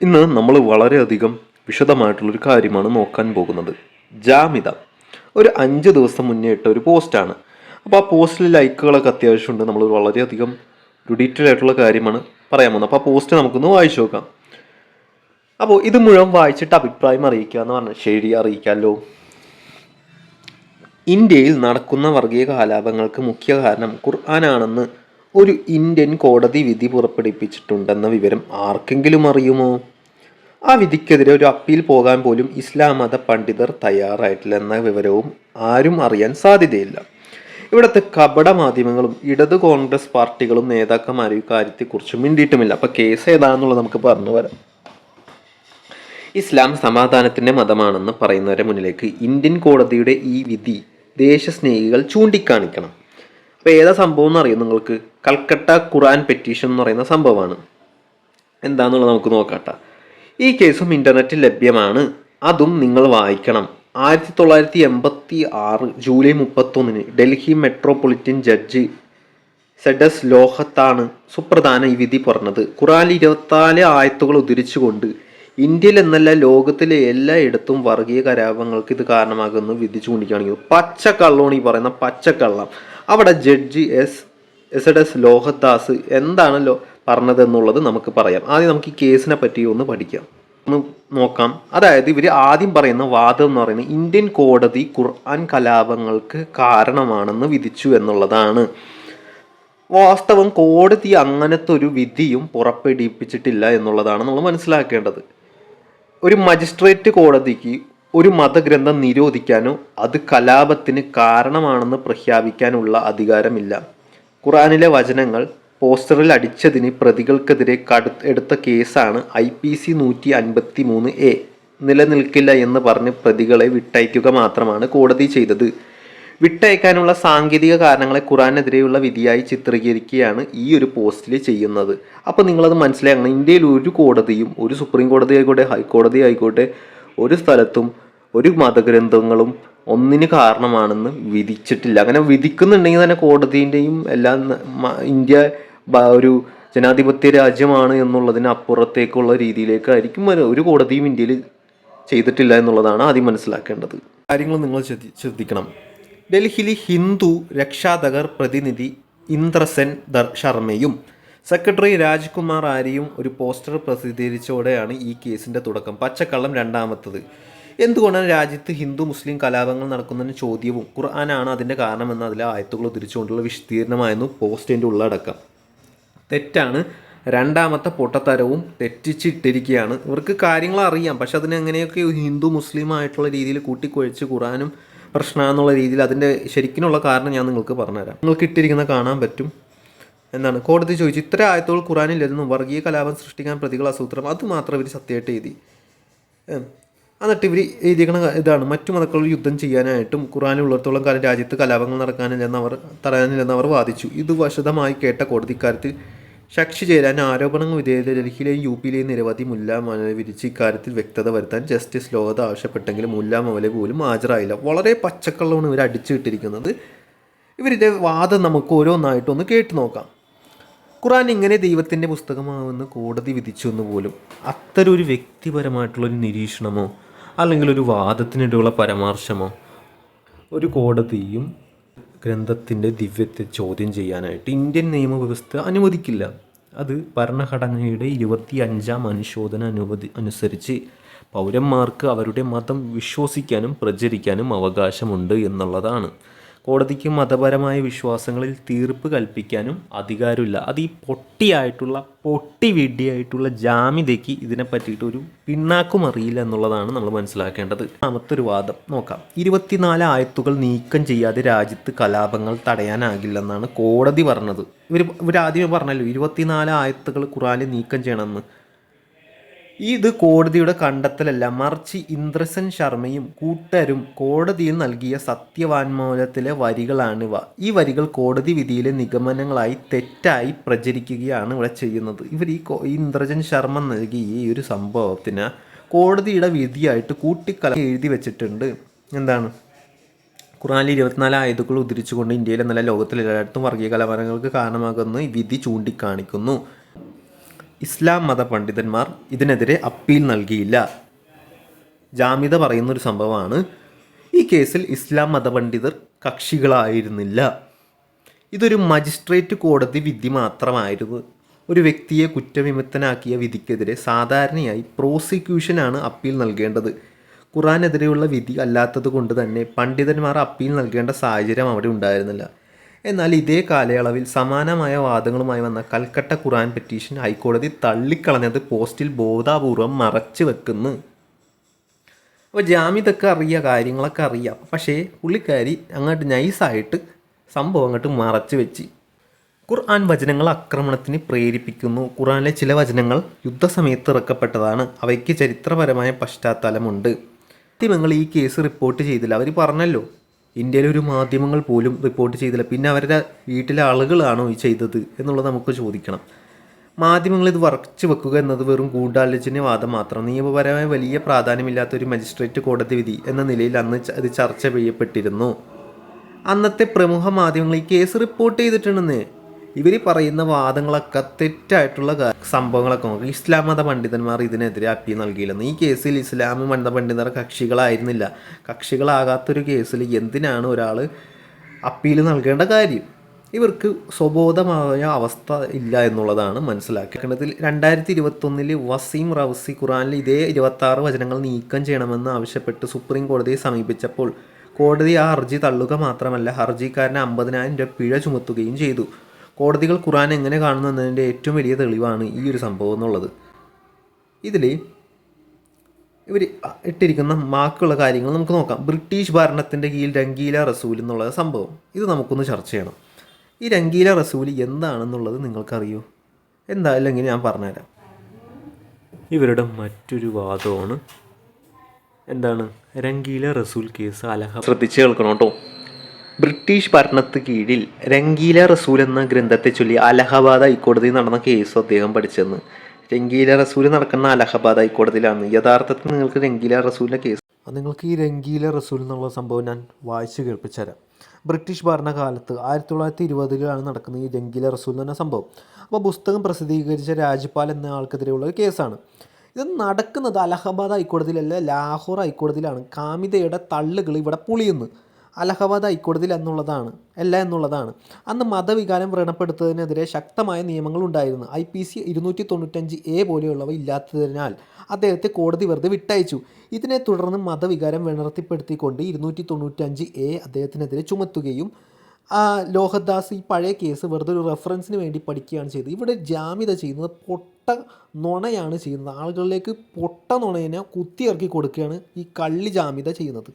ഇന്ന് നമ്മൾ വളരെയധികം വിശദമായിട്ടുള്ളൊരു കാര്യമാണ് നോക്കാൻ പോകുന്നത്. ജാമിത ഒരു 5 ദിവസം മുന്നേ ഇട്ട ഒരു പോസ്റ്റാണ്. അപ്പോൾ ആ പോസ്റ്റിൽ ലൈക്കുകളൊക്കെ അത്യാവശ്യമുണ്ട്. നമ്മൾ വളരെയധികം ഒരു ഡീറ്റെയിൽ ആയിട്ടുള്ള കാര്യമാണ് പറയാൻ പോകുന്നത്. അപ്പോൾ ആ പോസ്റ്റ് നമുക്കൊന്ന് വായിച്ചു നോക്കാം. അപ്പോൾ ഇത് മുഴുവൻ വായിച്ചിട്ട് അഭിപ്രായം അറിയിക്കുക എന്ന് പറഞ്ഞാൽ ശരി, അറിയിക്കാമല്ലോ. ഇന്ത്യയിൽ നടക്കുന്ന വർഗീയ കലാപങ്ങൾക്ക് മുഖ്യ കാരണം ഖുർആനാണെന്ന് ഒരു ഇന്ത്യൻ കോടതി വിധി പുറപ്പെടുവിച്ചിട്ടുണ്ടെന്ന വിവരം ആർക്കെങ്കിലും അറിയുമോ? ആ വിധിക്കെതിരെ ഒരു അപ്പീൽ പോകാൻ പോലും ഇസ്ലാം മത പണ്ഡിതർ തയ്യാറായിട്ടില്ലെന്ന വിവരവും ആരും അറിയാൻ സാധ്യതയില്ല. ഇവിടുത്തെ കപട മാധ്യമങ്ങളും ഇടത് കോൺഗ്രസ് പാർട്ടികളും നേതാക്കന്മാരും ഇക്കാര്യത്തെക്കുറിച്ച് മിണ്ടിയിട്ടുമില്ല. അപ്പം കേസ് ഏതാണെന്നുള്ളത് നമുക്ക് പറഞ്ഞു വരാം. ഇസ്ലാം സമാധാനത്തിൻ്റെ മതമാണെന്ന് പറയുന്നവരെ മുന്നിലേക്ക് ഇന്ത്യൻ കോടതിയുടെ ഈ വിധി ദേശസ്നേഹികൾ ചൂണ്ടിക്കാണിക്കണം. അപ്പോൾ ഏതാ സംഭവം എന്ന് അറിയാം നിങ്ങൾക്ക്? കൽക്കട്ട ഖുർആൻ പെറ്റീഷൻ എന്ന് പറയുന്ന സംഭവമാണ്. എന്താണെന്നുള്ളത് നമുക്ക് നോക്കാട്ടോ. ഈ കേസും ഇൻ്റർനെറ്റിൽ ലഭ്യമാണ്. അതും നിങ്ങൾ വായിക്കണം. 1986 ജൂലൈ 31 ഡൽഹി മെട്രോപൊളിറ്റൻ ജഡ്ജി സെഡസ് ലോഹത്താണ് സുപ്രധാന ഈ വിധി പറഞ്ഞത്. ഖുർആനിൽ 24 ആയത്തുകൾ ഉദ്ധരിച്ചുകൊണ്ട് ഇന്ത്യയിൽ എന്നല്ല ലോകത്തിലെ എല്ലായിടത്തും വർഗീയ കലാപങ്ങൾക്ക് ഇത് കാരണമാകുന്നു വിധി ചൂണ്ടിക്കാണിക്കുന്നു. പച്ചക്കള്ളമാണ് ഈ പറയുന്ന പച്ചക്കള്ളം. അവിടെ ജഡ്ജി എസ് ലോഹദാസ് എന്താണ് പറഞ്ഞതെന്നുള്ളത് നമുക്ക് പറയാം. ആദ്യം നമുക്ക് ഈ കേസിനെ പറ്റി ഒന്ന് പഠിക്കാം, ഒന്ന് നോക്കാം. അതായത് ഇവർ ആദ്യം പറയുന്ന വാദം എന്ന് പറയുന്നത് ഇന്ത്യൻ കോടതി ഖുർആൻ കലാപങ്ങൾക്ക് കാരണമാണെന്ന് വിധിച്ചു എന്നുള്ളതാണ്. വാസ്തവം കോടതി അങ്ങനത്തെ ഒരു വിധിയും പുറപ്പെടുവിപ്പിച്ചിട്ടില്ല എന്നുള്ളതാണ് നമ്മൾ മനസ്സിലാക്കേണ്ടത്. ഒരു മജിസ്ട്രേറ്റ് കോടതിക്ക് ഒരു മതഗ്രന്ഥം നിരോധിക്കാനോ അത് കലാപത്തിന് കാരണമാണെന്ന് പ്രഖ്യാപിക്കാനുള്ള അധികാരമില്ല. ഖുർആനിലെ വചനങ്ങൾ പോസ്റ്ററിൽ അടിച്ചതിന് പ്രതികൾക്കെതിരെ എടുത്ത കേസാണ് IPC 153A. നിലനിൽക്കില്ല എന്ന് പറഞ്ഞ് പ്രതികളെ വിട്ടയക്കുക മാത്രമാണ് കോടതി ചെയ്തത്. വിട്ടയക്കാനുള്ള സാങ്കേതിക കാരണങ്ങളെ ഖുർആനെതിരെയുള്ള വിധിയായി ചിത്രീകരിക്കുകയാണ് ഈ ഒരു പോസ്റ്റിൽ ചെയ്യുന്നത്. അപ്പോൾ നിങ്ങളത് മനസ്സിലാക്കണം. ഇന്ത്യയിൽ ഒരു കോടതിയും, ഒരു സുപ്രീം കോടതി ആയിക്കോട്ടെ, ഹൈക്കോടതി ആയിക്കോട്ടെ, ഒരു സ്ഥലത്തും ഒരു മതഗ്രന്ഥങ്ങളും ഒന്നിന് കാരണമാണെന്ന് വിധിച്ചിട്ടില്ല. അങ്ങനെ വിധിക്കുന്നുണ്ടെങ്കിൽ തന്നെ കോടതിൻ്റെയും എല്ലാം ഇന്ത്യ ഒരു ജനാധിപത്യ രാജ്യമാണ് എന്നുള്ളതിന് അപ്പുറത്തേക്കുള്ള രീതിയിലേക്കായിരിക്കും ഒരു കോടതിയും ഇന്ത്യയിൽ ചെയ്തിട്ടില്ല എന്നുള്ളതാണ് ആദ്യം മനസ്സിലാക്കേണ്ടത്. കാര്യങ്ങൾ നിങ്ങൾ ശ്രദ്ധിക്കണം. ഡൽഹിയിലെ ഹിന്ദു രക്ഷാധകർ പ്രതിനിധി ഇന്ദ്രസെൻ ശർമ്മയും സെക്രട്ടറി രാജ്കുമാർ ആര്യയും ഒരു പോസ്റ്റർ പ്രസിദ്ധീകരിച്ചതോടെയാണ് ഈ കേസിൻ്റെ തുടക്കം. പച്ചക്കള്ളം രണ്ടാമത്തത്. എന്തുകൊണ്ടാണ് രാജ്യത്ത് ഹിന്ദു മുസ്ലിം കലാപങ്ങൾ നടക്കുന്നതിന് ചോദ്യവും ഖുർആനാണ് അതിൻ്റെ കാരണമെന്ന് അതിലെ ആയത്തുകൾ ഉദ്ധരിച്ചുകൊണ്ടുള്ള വിശദീകരണമായിരുന്നു പോസ്റ്റിൻ്റെ ഉള്ളടക്കം. തെറ്റാണ്. രണ്ടാമത്തെ പൊട്ടത്തരവും തെറ്റിച്ചിട്ടിരിക്കുകയാണ്. ഇവർക്ക് കാര്യങ്ങൾ അറിയാം, പക്ഷെ അതിനെങ്ങനെയൊക്കെ ഹിന്ദു മുസ്ലിം ആയിട്ടുള്ള രീതിയിൽ കൂട്ടിക്കുഴച്ച് ഖുർആനും പ്രശ്നമെന്നുള്ള രീതിയിൽ അതിൻ്റെ ശരിക്കുള്ള കാരണം ഞാൻ നിങ്ങൾക്ക് പറഞ്ഞുതരാം. നിങ്ങൾക്ക് ഇട്ടിരിക്കുന്ന കാണാൻ പറ്റും. എന്താണ് കോടതി ചോദിച്ചു, ഇത്ര ആയത്തുകൾ ഖുർആനിലിരുന്നു വർഗീയ കലാപം സൃഷ്ടിക്കാൻ പ്രതികൾ ആസൂത്രണം, അത് മാത്രം ഇവർ സത്യമായിട്ട് എഴുതി. എന്നിട്ട് ഇവർ എഴുതിയിരിക്കണ ഇതാണ്, മറ്റു മതക്കളോട് യുദ്ധം ചെയ്യാനായിട്ടും ഖുർആനിലുള്ളിടത്തോളം കാലം രാജ്യത്ത് കലാപങ്ങൾ തടയാനില്ലെന്ന് അവർ വാദിച്ചു. ഇത് വശദമായി കേട്ട കോടതിക്കാര്യത്തിൽ സാക്ഷി ചേരാൻ ആരോപണങ്ങൾ വിധേയത ഡൽഹിയിലെയും UP-യിലെയും നിരവധി മുല്ല മൗലവി വിരിച്ച് ഇക്കാര്യത്തിൽ വ്യക്തത വരുത്താൻ ജസ്റ്റിസ് ലോഹത ആവശ്യപ്പെട്ടെങ്കിലും മുല്ല മൗലവി പോലും ഹാജരായില്ല. വളരെ പച്ചക്കള്ളമാണ് ഇവർ അടിച്ചു വിട്ടിരിക്കുന്നത്. ഇവരുടെ വാദം നമുക്ക് ഓരോന്നായിട്ടൊന്ന് കേട്ടു നോക്കാം. ഖുർആൻ ഇങ്ങനെ ദൈവത്തിൻ്റെ പുസ്തകമാണെന്ന് കോടതി വിധിച്ചു എന്ന് പോലും അത്തരൊരു വ്യക്തിപരമായിട്ടുള്ളൊരു നിരീക്ഷണമോ അല്ലെങ്കിൽ ഒരു വാദത്തിനിടെയുള്ള പരാമർശമോ ഒരു കോടതിയും ഗ്രന്ഥത്തിൻ്റെ ദിവ്യത്തെ ചോദ്യം ചെയ്യാനായിട്ട് ഇന്ത്യൻ നിയമവ്യവസ്ഥ അനുവദിക്കില്ല. അത് ഭരണഘടനയുടെ 25ാം അനുശോധന അനുസരിച്ച് പൗരന്മാർക്ക് അവരുടെ മതം വിശ്വസിക്കാനും പ്രചരിക്കാനും അവകാശമുണ്ട് എന്നുള്ളതാണ്. കോടതിക്ക് മതപരമായ വിശ്വാസങ്ങളിൽ തീർപ്പ് കൽപ്പിക്കാനും അധികാരമില്ല. അത് ഈ പൊട്ടി വിഡ്ഢിയായിട്ടുള്ള ജാമിതയ്ക്ക് ഇതിനെ പറ്റിയിട്ടൊരു പിണ്ണാക്കും അറിയില്ല എന്നുള്ളതാണ് നമ്മൾ മനസ്സിലാക്കേണ്ടത്. ഒരു വാദം നോക്കാം. 24 ആയത്തുകൾ നീക്കം ചെയ്യാതെ രാജ്യത്ത് കലാപങ്ങൾ തടയാനാകില്ലെന്നാണ് കോടതി പറഞ്ഞത്. ഇവരാദ്യമേ പറഞ്ഞല്ലോ 24 ആയത്തുകൾ ഖുർആനിൽ നീക്കം ചെയ്യണമെന്ന്. ഇത് കോടതിയുടെ കണ്ടെത്തലല്ല, മറിച്ച് ഇന്ദ്രസെൻ ശർമ്മയും കൂട്ടരും കോടതിയിൽ നൽകിയ സത്യവാങ്മൂലത്തിലെ വരികളാണിവ. ഈ വരികൾ കോടതി വിധിയിലെ നിഗമനങ്ങളായി തെറ്റായി പ്രചരിക്കുകയാണ് ഇവിടെ ചെയ്യുന്നത്. ഇവർ ഈ ഇന്ദ്രസെൻ ശർമ്മ നൽകിയ ഈ ഒരു സംഭവത്തിന് കോടതിയുടെ വിധിയായിട്ട് എഴുതി വെച്ചിട്ടുണ്ട്. എന്താണ്? ഖുർആനിൽ 24 ആയത്തുകൾ ഉദ്ധരിച്ചുകൊണ്ട് ഇന്ത്യയിലെ നല്ല ലോകത്തിലെ എല്ലായിടത്തും വർഗീയ കലാപങ്ങൾക്ക് കാരണമാകുന്ന വിധി ചൂണ്ടിക്കാണിക്കുന്നു. ഇസ്ലാം മത പണ്ഡിതന്മാർ ഇതിനെതിരെ അപ്പീൽ നൽകിയില്ല. ജാമിദ പറയുന്നൊരു സംഭവമാണ്. ഈ കേസിൽ ഇസ്ലാം മതപണ്ഡിതർ കക്ഷികളായിരുന്നില്ല. ഇതൊരു മജിസ്ട്രേറ്റ് കോടതി വിധി മാത്രമായിരുന്നു. ഒരു വ്യക്തിയെ കുറ്റവിമുക്തനാക്കിയ വിധിക്കെതിരെ സാധാരണയായി പ്രോസിക്യൂഷനാണ് അപ്പീൽ നൽകേണ്ടത്. ഖുറാനെതിരെയുള്ള വിധി അല്ലാത്തത് കൊണ്ട് തന്നെ പണ്ഡിതന്മാർ അപ്പീൽ നൽകേണ്ട സാഹചര്യം അവിടെ ഉണ്ടായിരുന്നില്ല. എന്നാൽ ഇതേ കാലയളവിൽ സമാനമായ വാദങ്ങളുമായി വന്ന കൽക്കട്ട ഖുറാൻ പെറ്റീഷൻ ഹൈക്കോടതി തള്ളിക്കളഞ്ഞത് പോസ്റ്റിൽ ബോധപൂർവം മറച്ചു വെക്കുന്നു. അപ്പോൾ ജാമിദൊക്കെ അറിയാം, കാര്യങ്ങളൊക്കെ അറിയാം. പക്ഷേ പുള്ളിക്കാരി അങ്ങോട്ട് നൈസായിട്ട് സംഭവം അങ്ങോട്ട് മറച്ചു വെച്ച്. ഖുർആൻ വചനങ്ങൾ ആക്രമണത്തിന് പ്രേരിപ്പിക്കുന്നു. ഖുർആനിലെ ചില വചനങ്ങൾ യുദ്ധസമയത്ത് ഇറക്കപ്പെട്ടതാണ്. അവയ്ക്ക് ചരിത്രപരമായ പശ്ചാത്തലമുണ്ട്. മാധ്യമങ്ങൾ ഈ കേസ് റിപ്പോർട്ട് ചെയ്തില്ല. അവർ പറഞ്ഞല്ലോ, ഇന്ത്യയിലെ ഒരു മാധ്യമങ്ങൾ പോലും റിപ്പോർട്ട് ചെയ്തില്ല. പിന്നെ അവരുടെ വീട്ടിലെ ആളുകളാണോ ഈ ചെയ്തത് എന്നുള്ളത് നമുക്ക് ചോദിക്കണം. മാധ്യമങ്ങൾ ഇത് വരച്ചു വെക്കുക എന്നത് വെറും ഗൂഢാലോചനവാദം മാത്രം. നിയമപരമായ വലിയ പ്രാധാന്യമില്ലാത്ത ഒരു മജിസ്ട്രേറ്റ് കോടതി വിധി എന്ന നിലയിൽ അന്ന് അത് ചർച്ച ചെയ്യപ്പെട്ടിരുന്നു. അന്നത്തെ പ്രമുഖ മാധ്യമങ്ങൾ ഈ കേസ് റിപ്പോർട്ട് ചെയ്തിട്ടുണ്ടെന്ന്. ഇവർ പറയുന്ന വാദങ്ങളൊക്കെ തെറ്റായിട്ടുള്ള സംഭവങ്ങളൊക്കെ നോക്കി. ഇസ്ലാം മത പണ്ഡിതന്മാർ ഇതിനെതിരെ അപ്പീൽ നൽകിയില്ലെന്ന്. ഈ കേസിൽ ഇസ്ലാം മത പണ്ഡിതർ കക്ഷികളായിരുന്നില്ല. കക്ഷികളാകാത്തൊരു കേസിൽ എന്തിനാണ് ഒരാൾ അപ്പീൽ നൽകേണ്ട കാര്യം? ഇവർക്ക് സ്വബോധമായ അവസ്ഥ ഇല്ല എന്നുള്ളതാണ് മനസ്സിലാക്കേണ്ടത്. 2021 വസീം റൗസി ഖുറാനിൽ ഇതേ 26 വചനങ്ങൾ നീക്കം ചെയ്യണമെന്ന് ആവശ്യപ്പെട്ട് സുപ്രീം കോടതിയെ സമീപിച്ചപ്പോൾ കോടതി ആ ഹർജി തള്ളുക മാത്രമല്ല ഹർജിക്കാരന് 50,000 രൂപ പിഴ ചുമത്തുകയും ചെയ്തു. കോടതികൾ ഖുറാൻ എങ്ങനെ കാണുന്നു എന്നതിൻ്റെ ഏറ്റവും വലിയ തെളിവാണ് ഈ ഒരു സംഭവം എന്നുള്ളത്. ഇതിൽ ഇവർ ഇട്ടിരിക്കുന്ന ബാക്കിയുള്ള കാര്യങ്ങൾ നമുക്ക് നോക്കാം. ബ്രിട്ടീഷ് ഭരണത്തിൻ്റെ കീഴിൽ രംഗീല റസൂൽ എന്നുള്ള സംഭവം ഇത് നമുക്കൊന്ന് ചർച്ച ചെയ്യണം. ഈ രംഗീല റസൂൽ എന്താണെന്നുള്ളത് നിങ്ങൾക്കറിയോ? അല്ലെങ്കിൽ ഞാൻ പറഞ്ഞുതരാം. ഇവരുടെ മറ്റൊരു വാദമാണ് എന്താണ് രംഗീല റസൂൽ കേസ് ശ്രദ്ധിച്ച് കേൾക്കണം കേട്ടോ. ബ്രിട്ടീഷ് ഭരണത്തിന് കീഴിൽ രംഗീല റസൂൽ എന്ന ഗ്രന്ഥത്തെ ചൊല്ലി അലഹബാദ് ഹൈക്കോടതിയിൽ നടന്ന കേസ് അദ്ദേഹം പഠിച്ചെന്ന്. രംഗീല റസൂൽ നടക്കുന്ന അലഹബാദ് ഹൈക്കോടതിയിലാണ്. യഥാർത്ഥത്തിൽ നിങ്ങൾക്ക് രംഗീല റസൂലിൻ്റെ കേസ് നിങ്ങൾക്ക് ഈ രംഗീല റസൂൽ എന്നുള്ള സംഭവം ഞാൻ വായിച്ച് കേൾപ്പിച്ചു തരാം. ബ്രിട്ടീഷ് ഭരണകാലത്ത് 1920 നടക്കുന്ന ഈ രംഗീല റസൂൽ എന്ന് പറഞ്ഞ സംഭവം. അപ്പോൾ പുസ്തകം പ്രസിദ്ധീകരിച്ച രാജ്പാൽ എന്ന ആൾക്കെതിരെയുള്ള ഒരു കേസാണ്. ഇത് നടക്കുന്നത് അലഹബാദ് ഹൈക്കോടതിയിലല്ല, ലാഹോർ ഹൈക്കോടതിയിലാണ്. കാമിതയുടെ തള്ളുകൾ ഇവിടെ പൊളിയുന്നു. അലഹബാദ് ഹൈക്കോടതിയിൽ എന്നുള്ളതാണ്. അന്ന് മതവികാരം വ്രണപ്പെടുത്തുന്നതിനെതിരെ ശക്തമായ നിയമങ്ങൾ ഉണ്ടായിരുന്നു. IPC 295A പോലെയുള്ളവ ഇല്ലാത്തതിനാൽ അദ്ദേഹത്തെ കോടതി വെറുതെ വിട്ടയച്ചു. ഇതിനെ തുടർന്ന് മതവികാരം വ്രണപ്പെടുത്തിക്കൊണ്ട് 295A അദ്ദേഹത്തിനെതിരെ ചുമത്തുകയും ലോഹദാസ് ഈ പഴയ കേസ് വെറുതെ ഒരു റെഫറൻസിന് വേണ്ടി പഠിക്കുകയാണ് ചെയ്തത്. ഇവിടെ ജാമിദ ചെയ്യുന്നത് പൊട്ട നുണയാണ് ചെയ്യുന്നത്. ആളുകളിലേക്ക് പൊട്ട നുണയെ കുത്തിയിറക്കി കൊടുക്കുകയാണ് ഈ കള്ളി ജാമിദ ചെയ്യുന്നത്.